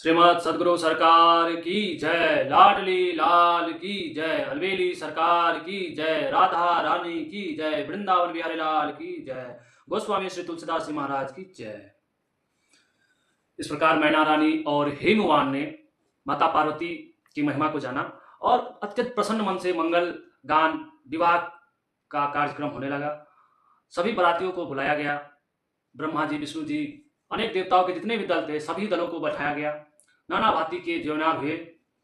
श्रीमद सदगुरु सरकार की जय। लाडली लाल की जय। अलवेली सरकार की जय। राधा रानी की जय। वृंदावन बिहारी लाल की जय। गोस्वामी श्री तुलसीदास जी महाराज की जय। इस प्रकार मैना रानी और हेनुमान ने माता पार्वती की महिमा को जाना और अत्यंत प्रसन्न मन से मंगल गान विवाह का कार्यक्रम होने लगा। सभी बारातियों को बुलाया गया। ब्रह्मा जी, विष्णु जी, अनेक देवताओं के जितने भी दल थे सभी दलों को बैठाया गया। नाना भांति के ज्योनार हुए,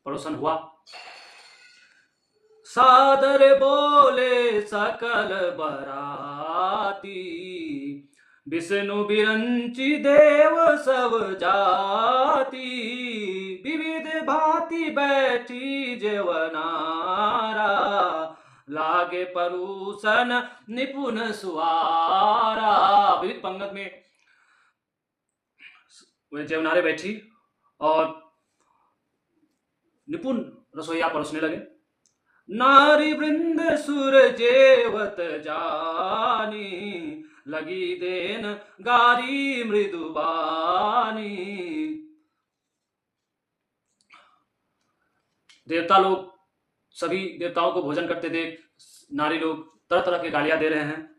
परोसन हुआ। सादर बोले सकल बराती, विष्णु बिरंची देव सब जाति। विविध भांति बैठी जेवनारा, लागे परूसन निपुण सुवारा। विविध पंगत में जेवनारे बैठी और निपुण रसोईया परोसने लगे। नारी वृंद सुर जेवत जानी, लगी देन गारी मृदुबानी। देवता लोग सभी देवताओं को भोजन करते देख नारी लोग तरह तरह के गालियां दे रहे हैं।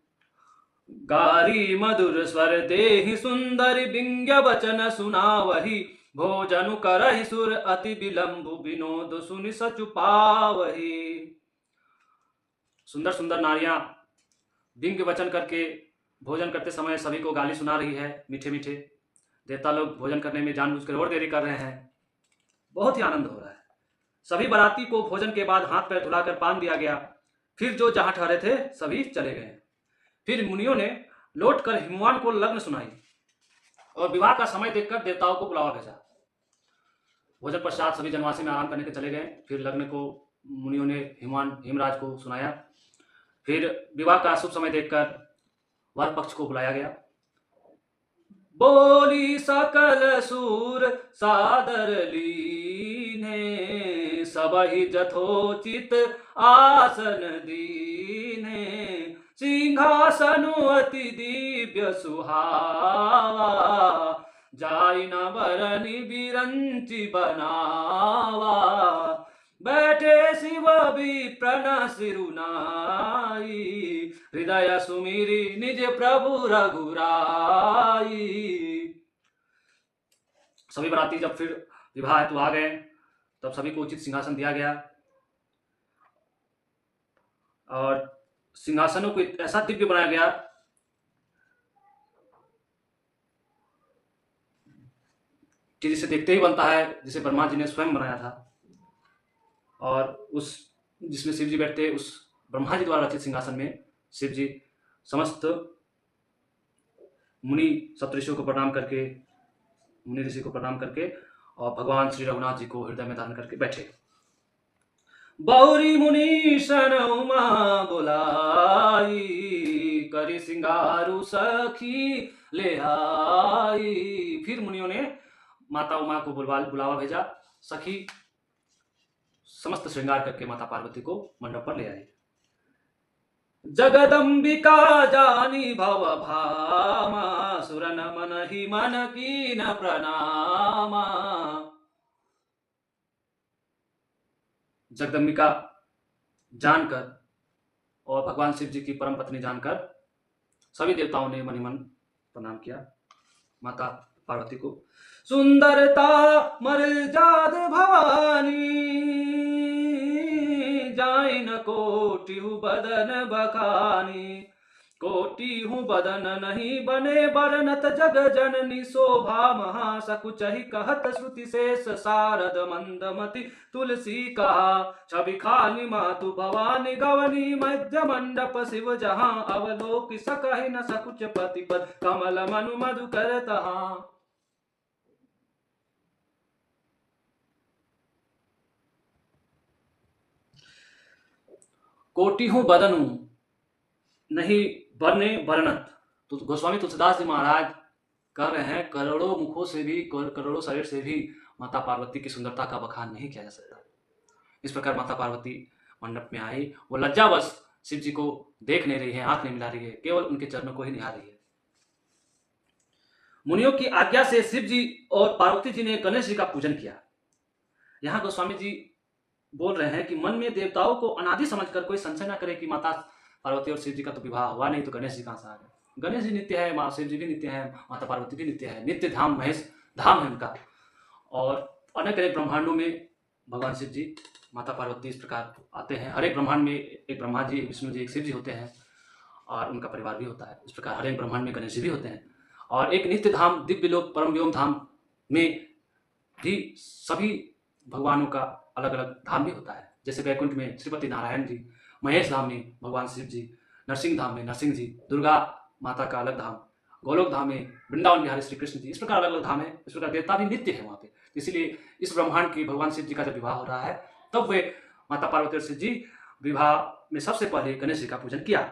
गारी मधुर स्वर देहि सुंदर बिंग्य वचन सुनावही, भोजनु करहि सुर अति विलंबु विनोद सुनि सचु पावही। सुंदर सुंदर नारियां व्यंग्य वचन करके भोजन करते समय सभी को गाली सुना रही है, मीठे मीठे। देवता लोग भोजन करने में जानबूझकर और देरी कर रहे हैं। बहुत ही आनंद हो रहा है। सभी बाराती को भोजन के बाद हाथ पैर धुलाकर पान दिया गया। फिर जो जहां ठहरे थे सभी चले गए। फिर मुनियों ने लौटकर हिमवान को लग्न सुनाई और विवाह का समय देखकर देवताओं को बुलावा भेजा। भोजन पश्चात सभी जनवासी में आराम करने के चले गए। फिर लग्न को मुनियों ने हिमराज को सुनाया। फिर विवाह का शुभ समय देखकर वर पक्ष को बुलाया गया। बोली सकल सूर सादर लीने, सबहि जथोचित आसन दीने। सिंहासनु अति दिव्य सुहावा, जाई न बरनि बिरंची बनावा। बैठे शिव विप्रन सिरुनाई, हृदय सुमिरी निज प्रभु रघुराई। सभी बाराती जब फिर विवाह हेतु आ गए तब सभी को उचित सिंहासन दिया गया और सिंहासनों को ऐसा दिव्य बनाया गया कि जिसे देखते ही बनता है जिसे ब्रह्मा जी ने स्वयं बनाया था। और उस जिसमें शिव जी बैठते, उस ब्रह्मा जी द्वारा रचित सिंहासन में शिव जी समस्त मुनि सप्तऋषियों को प्रणाम करके, मुनि ऋषि को प्रणाम करके और भगवान श्री रघुनाथ जी को हृदय में धारण करके बैठे। बौरी मुनि सन उमा बुलाई, करी सिंगारू सखी ले आई। फिर मुनियों ने माता उमा को बुलावा भेजा। सखी समस्त श्रृंगार करके माता पार्वती को मंडप पर ले आई। जगदम्बिका जानी भव भामा, सुरन मन ही मन की न प्रणामा। जगदम्बिका जानकर और भगवान शिव जी की परम पत्नी जानकर सभी देवताओं ने मन ही मन प्रणाम किया माता पार्वती को। सुंदरता मर्याद भवानी, जाय न कोटि बदन बखानी। कोटि हूँ बदन नहीं बने बरनत, जग जननी शोभा महासकुचहि कहत। श्रुति शेष सारद मंदमति तुलसी कहा, छवि खानी मातु भवानी गवनी। मध्य मंडप शिव जहां, अवलोक सकहि न सकुच प्रतिपद। कमल मनु मधुकर तहां। कोटि हूँ बदन हूँ नहीं बने बरनत। तो गोस्वामी तुलसीदास जी महाराज कर रहे हैं, करोड़ों मुखों से भी, करोड़ों शरीर से भी माता पार्वती की सुंदरता का बखान नहीं किया जा सकता। इस प्रकार माता पार्वती मंडप में आई। वो लज्जावश शिव जी को देख नहीं रही है, आंख नहीं मिला रही है, केवल उनके चरणों को ही निहार रही है। मुनियों की आज्ञा से शिव जी और पार्वती जी ने गणेश जी का पूजन किया। यहाँ गोस्वामी जी बोल रहे हैं कि मन में देवताओं को अनादि समझकर कोई संशय ना करे कि माता पार्वती और शिव जी का तो विवाह हुआ नहीं, तो गणेश जी कहाँ से आ गए। गणेश जी नित्य है, माँ शिव जी भी नित्य है, माता पार्वती भी नित्य है, नित्य धाम महेश धाम है उनका। और अनेक अनेक ब्रह्मांडों में भगवान शिव जी माता पार्वती इस प्रकार आते हैं। हर एक ब्रह्मांड में एक ब्रह्मा जी, एक विष्णु जी, एक शिव जी होते हैं और उनका परिवार भी होता है। इस प्रकार हर एक ब्रह्मांड में गणेश जी भी होते हैं। और एक नित्य धाम दिव्य लोक परम व्योम धाम में भी सभी भगवानों का अलग अलग धाम भी होता है। जैसे वैकुंठ में श्रीपति नारायण जी, महेश धाम में भगवान शिव जी, नरसिंह धाम में नरसिंह जी, दुर्गा माता का अलग धाम, गोलोक धाम में वृंदावन बिहारी श्री कृष्ण जी। इस प्रकार अलग अलग धाम है। इस प्रकार देवता भी नित्य है वहाँ पे। इसीलिए इस ब्रह्मांड की भगवान शिव जी का जब विवाह हो रहा है तब वे माता पार्वती और शिव जी विवाह में सबसे पहले गणेश जी का पूजन किया।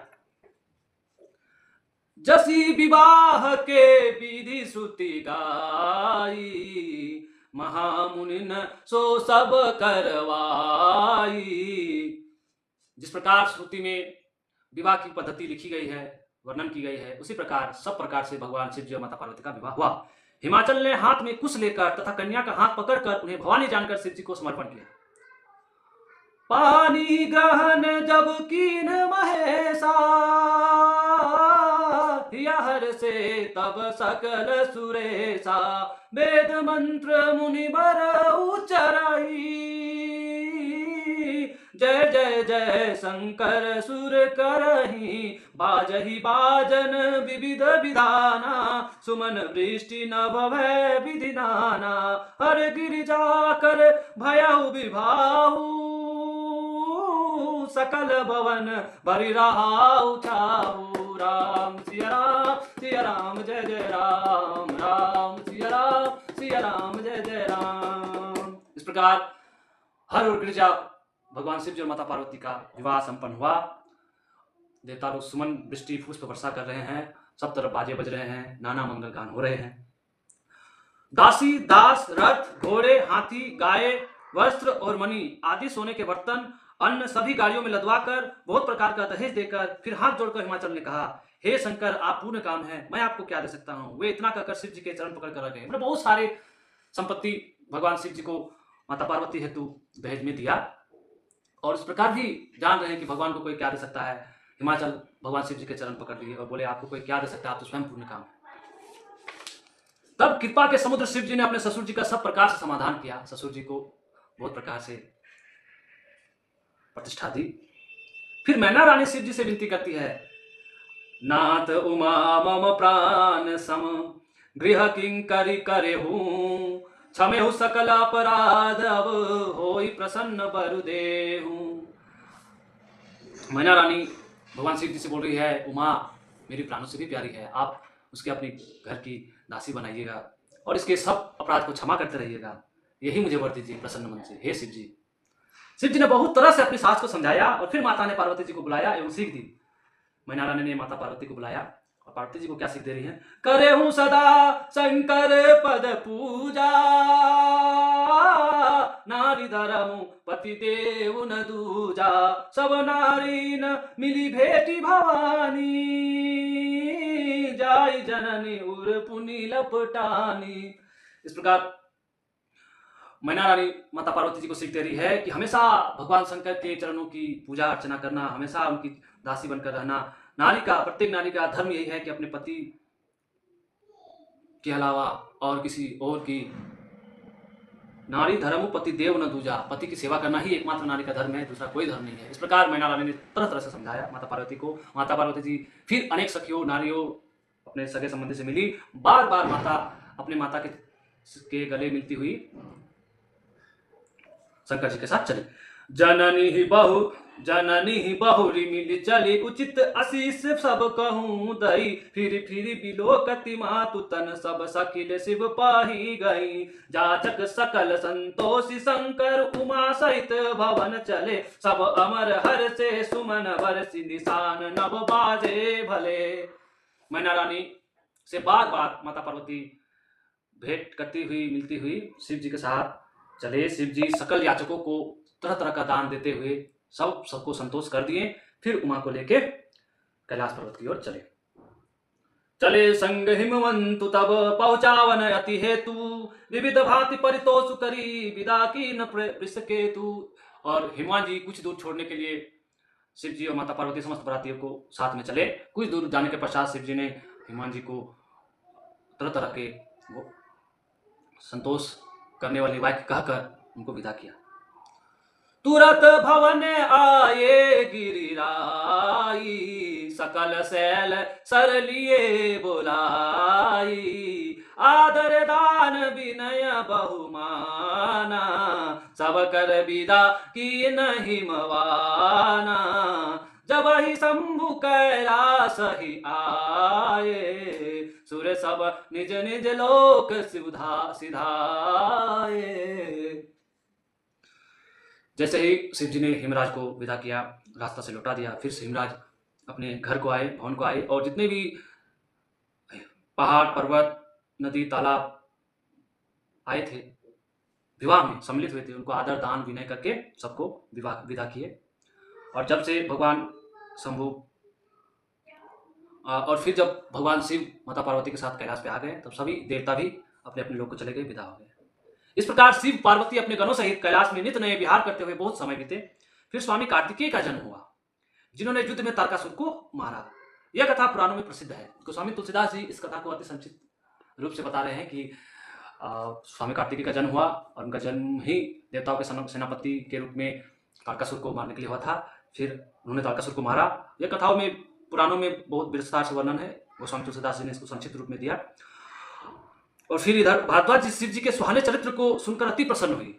जसी विवाह के विधि श्रुति गाई, महामुनि न सो सब करवाई। जिस प्रकार श्रुति में विवाह की पद्धति लिखी गई है, वर्णन की गई है, उसी प्रकार सब प्रकार से भगवान शिव जी और माता पार्वती का विवाह हुआ। हिमाचल ने हाथ में कुश लेकर तथा कन्या का हाथ पकड़कर उन्हें भवानी जानकर शिव जी को समर्पण किया। पानी ग्रहण जब कीन महेशा, हर से तब सकल सुरेशा। वेद मंत्र मुनिवर उच्चराई, जय जय जय शंकर सुर करही। बाजही बाजन विविध विधाना, सुमन वृष्टि न भवै विधि नाना। हर गिरिजा कर भयउ विभाऊ, सकल भवन भरि रहाउ छाऊ। राम सिया राम जय जय राम, राम सिया राम जय जय राम। इस प्रकार हर और गिरिजा भगवान शिव जी और माता पार्वती का विवाह संपन्न हुआ। देवता लोग सुमन वृष्टि पुष्प वर्षा कर रहे हैं, सब तरफ बाजे बज रहे हैं, नाना मंगल गान हो रहे हैं। दासी दास रथ घोड़े हाथी गाय वस्त्र और मणि आदि सोने के बर्तन अन्न सभी गाड़ियों में लदवाकर बहुत प्रकार का दहेज देकर फिर हाथ जोड़कर हिमाचल ने कहा, हे शंकर आप पूर्ण काम है, मैं आपको क्या दे सकता हूँ। वे इतना कहकर शिव जी के चरण पकड़ कर गए। मतलब बहुत सारे संपत्ति भगवान शिव जी को माता पार्वती हेतु दहेज में दिया। और इस प्रकार भी जान रहे हैं कि भगवान को कोई क्या दे सकता है। हिमाचल भगवान शिव जी के चरण पकड़ लिए और बोले आपको कोई क्या दे सकता है, आप तो स्वयं पूर्ण काम है। तब कृपा के समुद्र शिव जी ने अपने ससुर जी का सब प्रकार से समाधान किया। ससुर जी को बहुत प्रकार से प्रतिष्ठा दी। फिर मैना रानी शिव जी से विनती करती है, नाथ उमा मम प्राण सम, गृह किंकरी करे हूँ। क्षमे हूँ सकल अपराध, अब होई प्रसन्न बरु देहूं। मैना रानी भगवान शिव जी से बोल रही है, उमा मेरी प्राणों से भी प्यारी है, आप उसके अपने घर की दासी बनाइएगा और इसके सब अपराध को क्षमा करते रहिएगा, यही मुझे वर दीजिए प्रसन्न मन से, हे शिव जी। शिव जी ने बहुत तरह से अपनी सास को समझाया और फिर माता ने पार्वती जी को बुलाया एवं सीख दी। मैना रानी ने माता पार्वती को बुलाया और पार्वती जी को क्या सीख दे रही है, करे हूं सदा शंकर पद पूजा, नारी धर्म पति देव न दूजा। सब नारी न मिली भेटी भवानी, जाई जननी उर पुनी लपटानी। इस प्रकार मैना रानी माता पार्वती जी को सीख दे रही है कि हमेशा भगवान शंकर के चरणों की पूजा अर्चना करना, हमेशा उनकी दासी बनकर रहना। नारी का, प्रत्येक नारी का धर्म यही है कि अपने पति के अलावा और किसी और की, नारी धर्म पति देव न दूजा, पति की सेवा करना ही एकमात्र नारी का धर्म है, दूसरा कोई धर्म नहीं है। इस प्रकार मैना रानी ने तरह तरह से समझाया माता पार्वती को। माता पार्वती जी फिर अनेक सखियों नारियों अपने सगे संबंधी से मिली। बार बार माता अपने माता के गले मिलती हुई शंकर जी के साथ चली। जननी ही बहुरी मिली चली, उचित आशीष सब कहूँ दई। फिर बिलोकति मातु तन, सब सकिल शिव पाही गई। जाचक सकल संतोषी शंकर, उमा सहित भवन चले। सब अमर हर से सुमन बरसी, निशान नभ बाजे भले। मैना रानी से बार बार माता पार्वती भेंट करती हुई मिलती हुई शिव जी के साथ चले। शिव जी सकल याचकों को तरह तरह का दान देते हुए सबको संतोष कर दिए। फिर उमा को लेके कैलाश पर्वत की ओर चले। चले संग हिमवंतु तब पहुंचावन अति हेतु, विविध भांति परितोष करी विदा की न केतु। और हिमवान जी कुछ दूर छोड़ने के लिए शिव जी और माता पार्वती समस्त बरातियों को साथ में चले। कुछ दूर जाने के पश्चात शिव जी ने हिमवान जी को तरह तरह के वो संतोष करने वाली वाक्य कहकर उनको विदा किया। तुरत भवन आए गिरिराई, सकल शैल सर लिए बोलाई, आदर दान विनय बहुमाना, सब कर विदा की नहीं मवाना। जब ही शंभु कैलाश ही आए, सुर सब निज निज लोक सिधाए। जैसे ही शिव जी ने हिमराज को विदा किया, रास्ता से लौटा दिया, फिर से हिमराज अपने घर को आए, भवन को आए, और जितने भी पहाड़ पर्वत नदी तालाब आए थे विवाह में सम्मिलित हुए थे, उनको आदर दान विनय करके सबको विदा किए। और जब से भगवान शंभु और फिर जब भगवान शिव माता पार्वती के साथ कैलाश पे आ गए, तब सभी देवता भी अपने अपने लोग को चले गए, विदा हो गए। इस प्रकार शिव पार्वती अपने गणों सहित कैलाश में नित्य नए विहार करते हुए बहुत समय बीते। फिर स्वामी कार्तिकेय का जन्म हुआ, जिन्होंने युद्ध में तारकासुर को मारा। यह कथा पुराणों में प्रसिद्ध है। गोस्वामी तुलसीदास जी इस कथा को अति संक्षिप्त रूप से बता रहे हैं कि स्वामी कार्तिकेय का जन्म हुआ, और उनका जन्म ही देवताओं के सेनापति के रूप में तारकासुर को मारने के लिए हुआ था। फिर उन्होंने तारकासुर को मारा। यह कथाओं में पुराणों में बहुत विस्तार से वर्णन है। गोस्वामी तुलसीदास जी ने इसको संक्षिप्त रूप में दिया। और फिर इधर भारद्वाज जी शिव जी के सुहाने चरित्र को सुनकर अति प्रसन्न हुई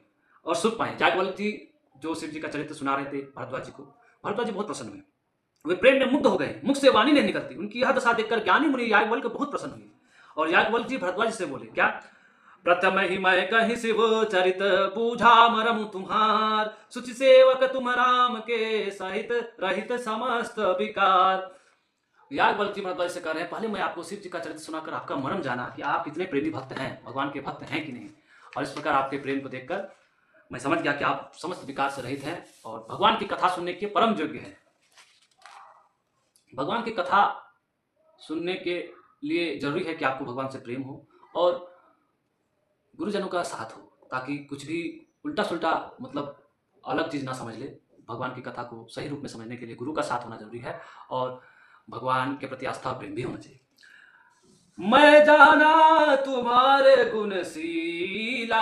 और सुख पाए। याज्ञवल्क्य जी जो शिव जी का चरित्र सुना रहे थे भारद्वाज जी को, भारद्वाज जी बहुत प्रसन्न हुए। वे प्रेम में मुग्ध हो गए, मुख से वाणी नहीं निकलती। उनकी यह दशा देखकर ज्ञानी मुनि याज्ञवल्क्य बहुत प्रसन्न हुए। और याज्ञवल्क्य जी भारद्वाज जी से बोले, क्या प्रथम ही मैं कहीं शिव चरित बूझा मरम तुम्हार, सुचि सेवक तुम राम के सहित रहित समस्त विकार। याज्ञवल्क्य जी भारद्वाज से कह रहे हैं, पहले मैं आपको शिव जी का चरित्र सुनाकर आपका मर्म जाना कि आप कितने प्रेमी भक्त हैं, भगवान के भक्त हैं कि नहीं। और इस प्रकार आपके प्रेम को देखकर मैं समझ गया कि आप समस्त विकार से रहित हैं और भगवान की कथा सुनने के परम योग्य हैं। भगवान की कथा सुनने के लिए जरूरी है कि आपको भगवान से प्रेम हो और गुरुजनों का साथ हो, ताकि कुछ भी उल्टा सुल्टा मतलब अलग चीज ना समझ ले। भगवान की कथा को सही रूप में समझने के लिए गुरु का साथ होना जरूरी है और भगवान के प्रति आस्था प्रेम भी होना चाहिए। मैं जाना तुम्हारे गुणशीला,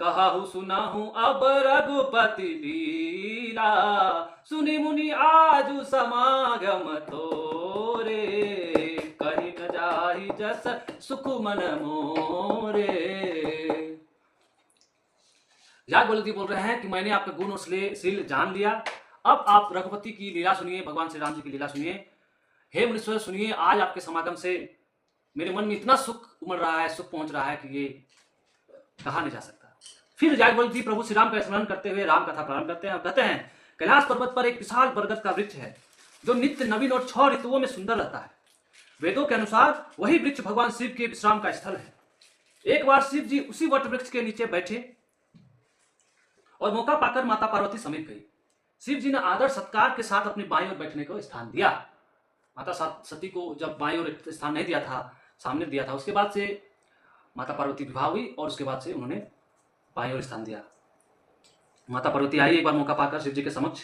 कहूँ सुनाहूँ अब रघुपति लीला, सुनी मुनि आज समागम तोरे, कहीं न जाहि जस सुख मन मोरे। याज्ञवल्क्य बोल रहे हैं कि मैंने आपका गुण और शील जान लिया। अब आप रघुपति की लीला सुनिए, भगवान श्री राम जी की लीला सुनिए। हे मुनीश्वर सुनिए, आज आपके समागम से मेरे मन में इतना सुख उमड़ रहा है, सुख पहुंच रहा है कि ये कहा नहीं जा सकता। फिर याज्ञवल्क्य जी प्रभु श्री राम का स्मरण करते हुए राम कथा प्रारंभ करते हैं और कहते हैं, कैलाश पर्वत पर एक विशाल बरगद का वृक्ष है जो नित्य नवीन और 6 ऋतुओं में सुंदर रहता है। वेदों के अनुसार वही वृक्ष भगवान शिव के विश्राम का स्थल है। एक बार शिव जी उसी वट वृक्ष के नीचे बैठे और मौका पाकर माता पार्वती समीप गई। शिव जी ने आदर सत्कार के साथ अपनी बाईं ओर बैठने को स्थान दिया। माता सती को जब बाईं ओर स्थान नहीं दिया था, सामने दिया था, उसके बाद से माता पार्वती विवाह हुई और उसके बाद से उन्होंने बाईं ओर स्थान दिया। माता पार्वती आई एक बार मौका पाकर शिव जी के समक्ष,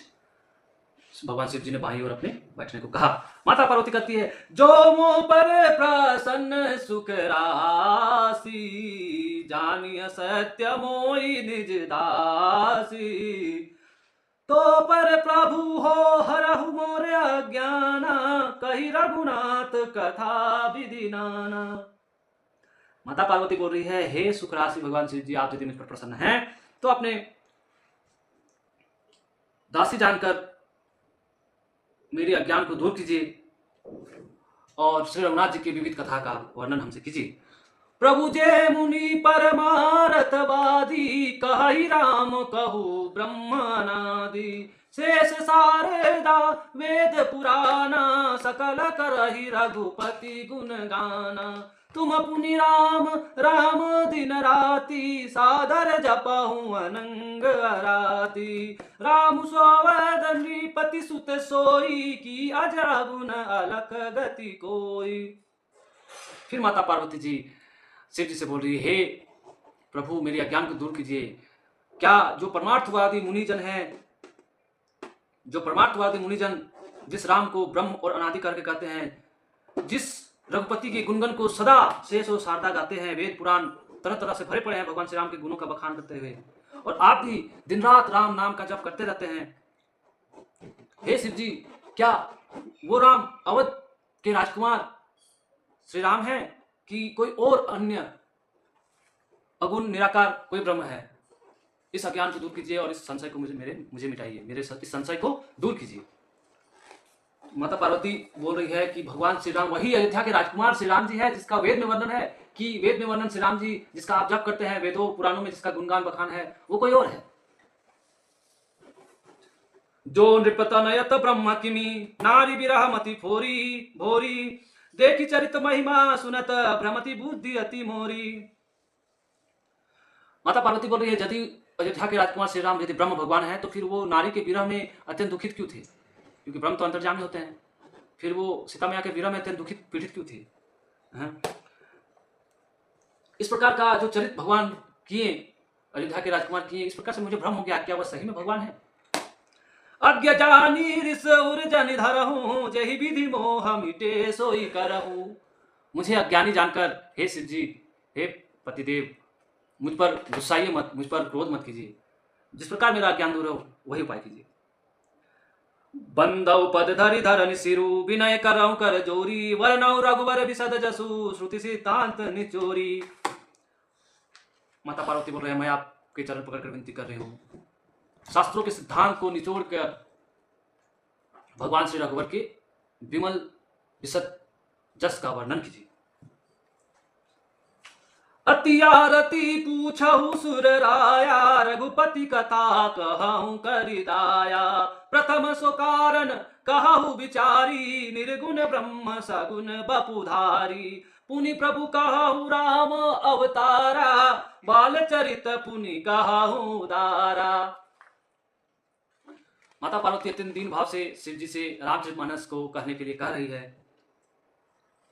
भगवान शिव जी ने बाईं ओर अपने बैठने को कहा। माता पार्वती कहती है, जो मोह पर प्रसन्न सुख राशि, जानिय सत्य मोहि निज दासी, तो पर प्रभु हो हरहु मोरे अज्ञाना, कही रघुनाथ कथा विधि नाना। माता पार्वती बोल रही है, हे सुख राशि भगवान शिव जी, आप यदि मुझ पर प्रसन्न हैं तो अपने दासी जानकर मेरे अज्ञान को दूर कीजिए और श्री रघुनाथ जी की विविध कथा का वर्णन हमसे कीजिए। प्रभु जय मुनि परमारथवादी, कहि राम कहु ब्रह्मानादि, शेष सारदा वेद पुराना, सकल करहि रघुपति गुण गाना। तुम पुनि राम राम दिन राति, सादर जपहु अनंग अराति, राम सोवद नृपति सुत सोई, की अजर गुण अलख गति कोई। फिर माता पार्वती जी शिव जी से बोल रही है, हे प्रभु मेरी अज्ञान को दूर कीजिए। क्या जो परमार्थवादी मुनिजन हैं, जो परमार्थवादी मुनिजन जिस राम को ब्रह्म और अनादि करके कहते हैं, जिस रघुपति के गुणगन को सदा शेष और शारदा गाते हैं, वेद पुराण तरह तरह से भरे पड़े हैं भगवान श्री राम के गुणों का बखान करते हुए, और आप भी दिन रात राम नाम का जप करते रहते हैं, हे शिव जी क्या वो राम अवध के राजकुमार श्री राम है कि कोई और अन्य अगुण निराकार कोई ब्रह्म है? इस अज्ञान को दूर कीजिए और इस संशय को मुझे मिटाइए, मेरे इस संशय को दूर कीजिए। माता पार्वती बोल रही है कि भगवान श्री राम वही अयोध्या के राजकुमार श्री राम जी है जिसका वेद में वर्णन है, कि वेद में वर्णन श्री राम जी जिसका आप जप करते हैं, वेदों पुराणों में जिसका गुणगान बखान है, वो कोई और है। जो नृपतनयत ब्रह्म किमी नारी विरह मति फोरी भोरी, देखी चरित महिमा सुनत भ्रमति बुद्धि अति मोरी। माता पार्वती बोल रही है, यदि अयोध्या के राजकुमार श्री राम यदि ब्रह्म भगवान है तो फिर वो नारी के विरह में अत्यंत दुखित क्यों थे? क्योंकि ब्रह्म तो अंतर्जामी होते हैं, फिर वो सीता मैया के विरह में अत्यंत दुखित पीड़ित क्यों थे? इस प्रकार का जो चरित भगवान किए, अयोध्या के राजकुमार किए, इस प्रकार से मुझे भ्रम हो गया, क्या वह सही में भगवान है? अज्ञ जानी रिस उर्जन धरहूं, जही विधि मोह मिटे सोई करहूं। मुझे अज्ञानी जानकर हे शिव जी, हे पतिदेव, मुझ पर गुस्साइए मत, मुझ पर क्रोध मत कीजिए, जिस प्रकार मेरा अज्ञान दूर हो वही उपाय कीजिए। बंदौ पद धरि धरनि सिरु, विनय करऊं कर जोरी, वरनौ रघुवर विशद जसु, श्रुति सिद्धांत निचोरी। माता पार्वती बोल रहे हैं, मैं आपके चरण पकड़कर विनती कर रही हूं, शास्त्रों के सिद्धांत को निचोड़ कर भगवान श्री रघुवर के विमल विशद जस का वर्णन कीजिए। अति आरती पूछहु सुर राया, रघुपति कथा कहूं करिदाया। प्रथम सो कारण कहु विचारी, निर्गुण ब्रह्म सगुण बपुधारी। पुनि प्रभु कहु राम अवतारा, बाल चरित पुनि कहु दारा। माता पार्वती अत्यंत दीन भाव से शिव जी से रामचरितमानस को कहने के लिए कह रही है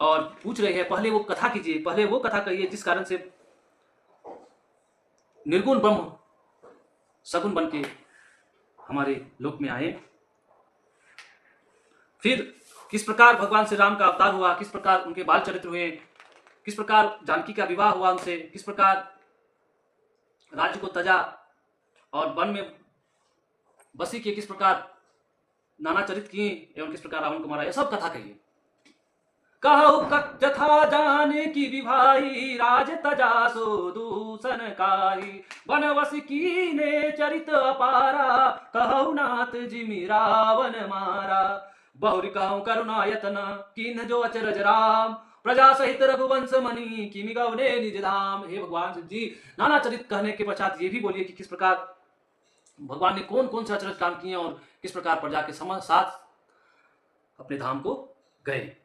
और पूछ रही है, पहले वो कथा कीजिए, पहले वो कथा कहिए जिस कारण से निर्गुण ब्रह्म सगुण बन के हमारे लोक में आए। फिर किस प्रकार भगवान श्री राम का अवतार हुआ, किस प्रकार उनके बाल चरित्र हुए, किस प्रकार जानकी का विवाह हुआ उनसे, किस प्रकार राज्य को तजा और वन में बसी किए, किस प्रकार नाना चरित किए एवं किस प्रकार रावण को मारा, यह सब कथा कहिए। कहु कथा जाने की विभाई, राज तजा सो दूषण काई। बनवस कीने चरित अपारा, कहु नाथ जिमि रावण मारा। बहुरी कहूं करुणायतन, कीन्ह जो अचरज राम। प्रजा सहित रघुवंश मणि, किमि गवने निज धाम। हे भगवान शिव जी, नाना चरित कहने के पश्चात ये भी बोलिए कि किस प्रकार भगवान ने कौन कौन से अचरज काम किए और किस प्रकार प्रजा के साथ अपने धाम को गए।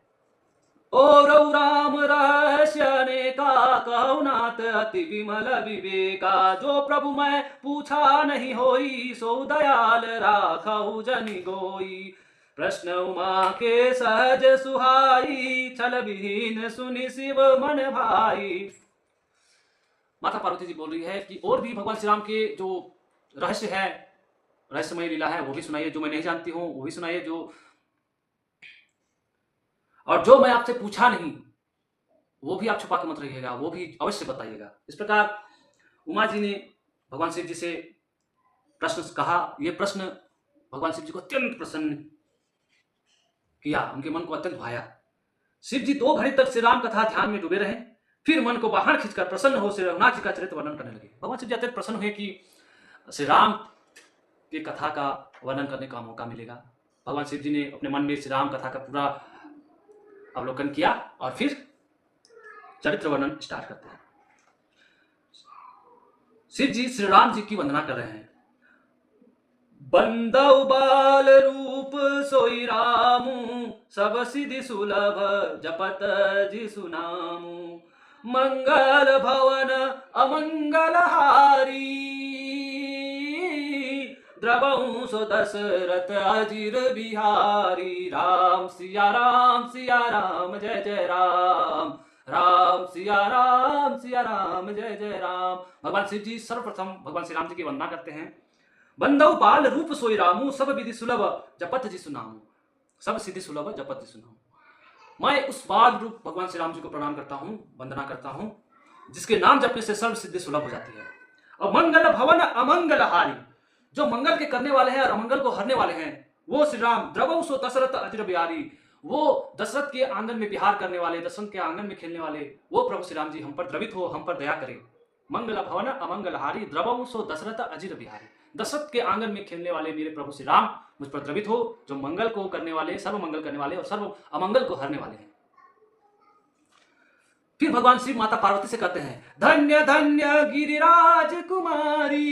और राम रहस्य अनेका, कहु नाथ अति विमल विवेका। जो प्रभु मैं पूछा नहीं होई, सो दयाल राखहु जनि गोई। प्रश्न उमा के सहज सुहाई, छल विहीन सुनि शिव मन भाई। माता पार्वती जी बोल रही है कि और भी भगवान श्री राम के जो रहस्य है, रहस्यमय लीला है, वो भी सुनाइए, जो मैं नहीं जानती हूँ वो भी सुनाइए, और जो मैं आपसे पूछा नहीं वो भी आप छुपा के मत रहिएगा, वो भी अवश्य बताइएगा। इस प्रकार उमा जी ने भगवान शिव जी से प्रश्न कहा। ये प्रश्न भगवान शिव जी को अत्यंत प्रसन्न किया, उनके मन को अत्यंत भाया। शिव जी 2 घड़ी तक श्री राम कथा ध्यान में डूबे रहे, फिर मन को बाहर खींचकर प्रसन्न हो श्री रघुनाथ जी का चरित्र वर्णन करने लगे। भगवान शिव जी अत्यंत प्रसन्न हुए कि श्री राम की कथा का वर्णन करने का मौका मिलेगा। भगवान शिव जी ने अपने मन में श्री राम कथा का पूरा अवलोकन किया और फिर चरित्र वर्णन स्टार्ट करते हैं। शिव जी श्री राम जी की वंदना कर रहे हैं। बंदौ बाल रूप सोई रामू, सब सिद्धि सुलभ जपत जिसु नामू। मंगल भवन अमंगल हारी, द्रवहु सो दशरथ अजीर बिहारी। राम सिया राम जय जय राम, राम सिया राम जय जय राम। भगवान शिव जी सर्वप्रथम भगवान श्री राम जी की वंदना करते हैं। बंदौ बाल रूप सोई रामू, सब विधि सुलभ जपत जिसु नामू। सब सिद्धि सुलभ जपत जिसु नामू। मैं उस बाल रूप भगवान श्री राम जी को प्रणाम करता हूँ, वंदना करता हूँ, जिसके नाम जपने से सर्व सिद्धि सुलभ हो जाती है। और मंगल भवन अमंगल हारी, जो मंगल के करने वाले हैं और अमंगल को हरने वाले हैं, वो श्री राम। द्रवौ सो दशरथ अजिर बिहारी, वो दशरथ के आंगन में विहार करने वाले, दशरथ के आंगन में खेलने वाले वो प्रभु श्री राम जी हम पर द्रवित हो, हम पर दया करें। मंगल भवन अमंगल हारी, द्रवौ सो दशरथ अजिर बिहारी। दशरथ के आंगन में खेलने वाले मेरे प्रभु श्री राम मुझ पर द्रवित हो, जो मंगल को करने वाले, सर्व मंगल करने वाले और सर्व अमंगल को हरने वाले हैं। फिर भगवान शिव माता पार्वती से कहते हैं, धन्य धन्य गिरिराज कुमारी,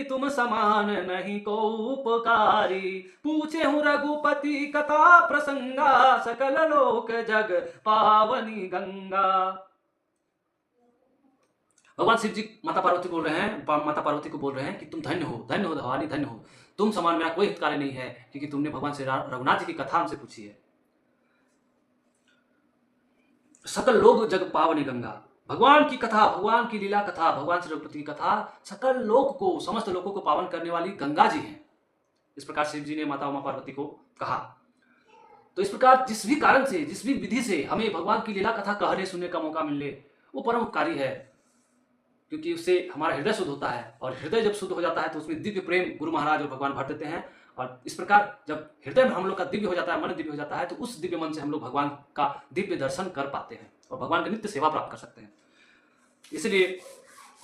तुम समान नहीं को उपकारी। पूछे हूँ रघुपति कथा प्रसंगा, सकल लोक जग पावनी गंगा। भगवान शिव जी माता पार्वती बोल रहे हैं, माता पार्वती को बोल रहे हैं कि तुम धन्य हो भवानी, धन्य हो। तुम समान मेरा कोई हितकारी नहीं है, क्योंकि तुमने भगवान श्री रघुनाथ जी की कथा हमसे पूछी है। सकल लोक जग पावनी गंगा, भगवान की कथा, भगवान की लीला कथा, भगवान श्री रघुपति की कथा सकल लोक को, समस्त लोगों को पावन करने वाली गंगा जी हैं। इस प्रकार शिव जी ने माता उमा पार्वती को कहा। तो इस प्रकार जिस भी कारण से, जिस भी विधि से हमें भगवान की लीला कथा कहने सुनने का मौका मिले, वो परम उपकारी है, क्योंकि उससे हमारा हृदय शुद्ध होता है। और हृदय जब शुद्ध हो जाता है तो उसमें दिव्य प्रेम गुरु महाराज और भगवान भर देते हैं। और इस प्रकार जब हृदय में हम लोग का दिव्य हो जाता है, मन दिव्य हो जाता है, तो उस दिव्य मन से हम लोग भगवान का दिव्य दर्शन कर पाते हैं और भगवान की नित्य सेवा प्राप्त कर सकते हैं। इसलिए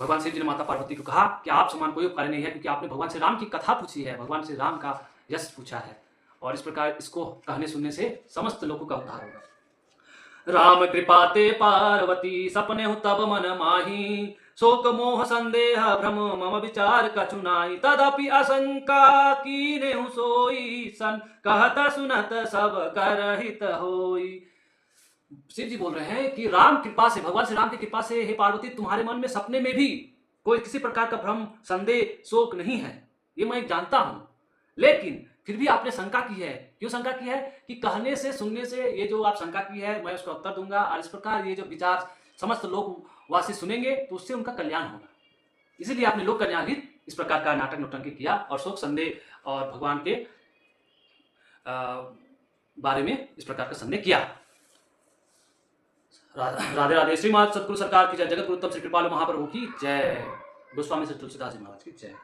भगवान शिव जी ने माता पार्वती को कहा कि आप समान कोई उपकारी नहीं है, क्योंकि आपने भगवान श्री राम की कथा पूछी है, भगवान श्री राम का यश पूछा है। और इस प्रकार इसको कहने सुनने से समस्त लोगों का उद्धार होगा। राम कृपा ते पार्वती, सपने हो तब मन माही। शोक मोह संदेह भ्रम मम विचार कछु नाहि। तदपि आशंका कीने हूँ सोई, सन कहत सुनत सब कर हित होई। शिव जी बोल रहे हैं कि राम कृपा से, भगवान श्री राम की कृपा से हे पार्वती, तुम्हारे मन में सपने में भी कोई किसी प्रकार का भ्रम, संदेह, शोक नहीं है, ये मैं जानता हूं। लेकिन फिर भी आपने शंका की है। क्यों शंका की है? कि कहने से, सुनने से ये जो आप शंका की है, मैं उसका उत्तर दूंगा। और इस प्रकार ये जो विचार समस्त लोग वासी सुनेंगे तो उससे उनका कल्याण होगा। इसीलिए आपने लोक कल्याण हित इस प्रकार का नाटक नौटंकी किया और शोक, संदेह और भगवान के बारे में इस प्रकार का संदेह किया। राधे राधे। श्रीमद सतगुरु सरकार की जय। जगत गुरु उत्तम श्री कृपालु महाप्रभु की जय। गोस्वामी श्री तुलसीदास जी महाराज की जय।